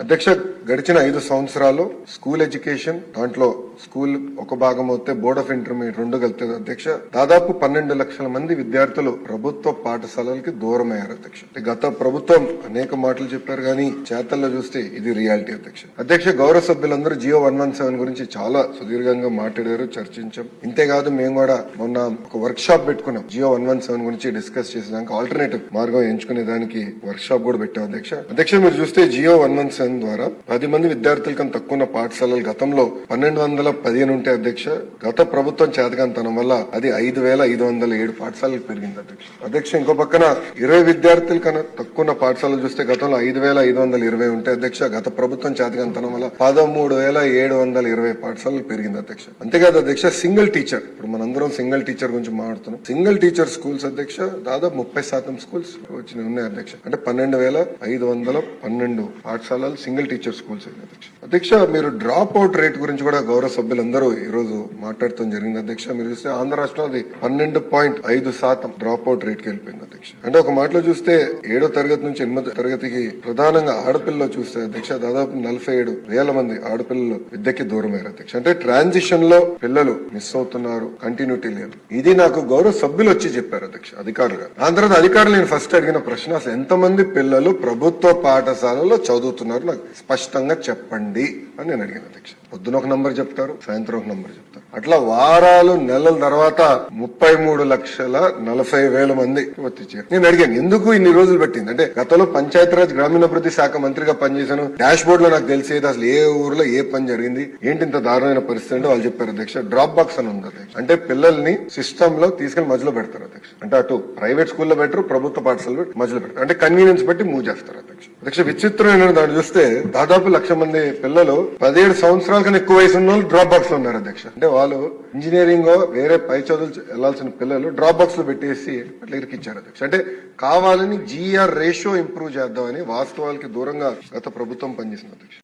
అధ్యక్ష, గడిచిన 5 సంవత్సరాలు స్కూల్ ఎడ్యుకేషన్, దాంట్లో స్కూల్ ఒక భాగం అవుతే బోర్డ్ ఆఫ్ ఇంటర్మీడియట్ 2 కలిపితే అధ్యక్ష దాదాపు 12 లక్షల మంది విద్యార్థులు ప్రభుత్వ పాఠశాలలకి దూరం అయ్యారు అధ్యక్ష. గత ప్రభుత్వం అనేక మాటలు చెప్పారు కానీ చేతల్లో చూస్తే ఇది రియాలిటీ అధ్యక్ష. గౌరవ సభ్యులందరూ జియో 117 గురించి చాలా సుదీర్ఘంగా మాట్లాడారు, చర్చించాం. ఇంతేకాదు మేము కూడా మొన్న ఒక వర్క్ షాప్ పెట్టుకున్నాం. జియో 117 గురించి డిస్కస్ చేసేదానికి ఆల్టర్నేటివ్ మార్గం ఎంచుకునే దానికి వర్క్ షాప్ కూడా పెట్టాం అధ్యక్ష. మీరు చూస్తే జియో 117 ద్వారా 10 మంది విద్యార్థుల కన్నా తక్కువ ఉన్న పాఠశాలలు గతంలో 1215 ఉంటే అధ్యక్ష, గత ప్రభుత్వం చేతకాంతనం వల్ల అది 5507 పాఠశాలలకు పెరిగింది అధ్యక్ష. ఇంకో పక్కన 20 విద్యార్థుల కన్నా తక్కువ ఉన్న పాఠశాలలు చూస్తే గతంలో 5520 ఉంటే అధ్యక్ష, గత ప్రభుత్వం చేతకాంతనం వల్ల 13720 పాఠశాలలు పెరిగింది అధ్యక్ష. అంతేకాదు అధ్యక్ష, సింగిల్ టీచర్, ఇప్పుడు మనందరం సింగిల్ టీచర్ గురించి మాట్లాడుతున్నాం. సింగిల్ టీచర్ స్కూల్స్ అధ్యక్ష దాదాపు 30% స్కూల్స్ వచ్చినాయి ఉన్నాయి అధ్యక్ష. అంటే 12512 పాఠశాలలు సింగిల్ టీచర్ స్కూల్స్ అధ్యక్ష. మీరు డ్రాప్ అవుట్ రేట్ గురించి కూడా గౌరవ సభ్యులందరూ ఈ రోజు మాట్లాడటం జరిగింది అధ్యక్ష. మీరు చూస్తే ఆంధ్ర రాష్ట్రంలో అది 12.5% డ్రాప్ అవుట్ రేట్ కి వెళ్ళిపోయింది అధ్యక్ష. అంటే ఒక మాటలో చూస్తే 7వ తరగతి నుంచి 8వ తరగతికి ప్రధానంగా ఆడపిల్లలు చూస్తే అధ్యక్ష దాదాపు 47,000 మంది ఆడపిల్లలు విద్యకి దూరమయ్యారు అధ్యక్ష. అంటే ట్రాన్సిషన్ లో పిల్లలు మిస్ అవుతున్నారు, కంటిన్యూటీ లేదు. ఇది నాకు గౌరవ సభ్యులు వచ్చి చెప్పారు అధ్యక్ష, అధికారులు. దాని తర్వాత అధికారులు నేను ఫస్ట్ అడిగిన ప్రశ్న, అసలు ఎంతమంది పిల్లలు ప్రభుత్వ పాఠశాలలో చదువుతున్నారు నాకు స్పష్టంగా చెప్పండి అని నేను అడిగాను అధ్యక్ష. పొద్దున ఒక నంబర్ చెప్తారు, సాయంత్రం ఒక నంబర్ చెప్తారు. అట్లా వారాలు నెలల తర్వాత 33,40,000 మంది వచ్చారు. నేను అడిగాను ఎందుకు ఇన్ని రోజులు పెట్టింది అంటే, గతంలో పంచాయతీరాజ్ గ్రామీణాభివృద్ధి శాఖ మంత్రిగా పనిచేశాను. డాష్ బోర్డ్ లో నాకు తెలిసేది అసలు ఏ ఊర్లో ఏ పని జరిగింది, ఏంటి ఇంత దారుణమైన పరిస్థితి అంటే వాళ్ళు చెప్పారు అధ్యక్ష, డ్రాప్ బాక్స్ అని ఉంది అధ్యక్ష. అంటే పిల్లల్ని సిస్టమ్ లో తీసుకెళ్లి మధ్యలో పెడతారు అధ్యక్ష. అంటే అటు ప్రైవేట్ స్కూల్లో పెట్టరు, ప్రభుత్వ పాఠశాలలో మధ్యలో పెడతారు. అంటే కన్వీనియన్స్ బట్టి మూవ్ చేస్తారు అధ్యక్ష. విచిత్రమైన దాన్ని చూస్తే దాదాపు 1,00,000 మంది పిల్లలు 17 సంవత్సరాల కన్నా ఎక్కువ వయసు ఉన్న వాళ్ళు డ్రాప్ బాక్స్ లో ఉన్నారు అధ్యక్ష. అంటే వాళ్ళు ఇంజనీరింగ్ వేరే పై చదువులు వెళ్లాల్సిన పిల్లలు డ్రాప్ బాక్స్ లో పెట్టేసి అట్లా ఇరికిచ్చారు అధ్యక్ష. అంటే కావాలని GR రేషియో ఇంప్రూవ్ చేద్దామని వాస్తవాలకి దూరంగా గత ప్రభుత్వం పనిచేసింది అధ్యక్ష.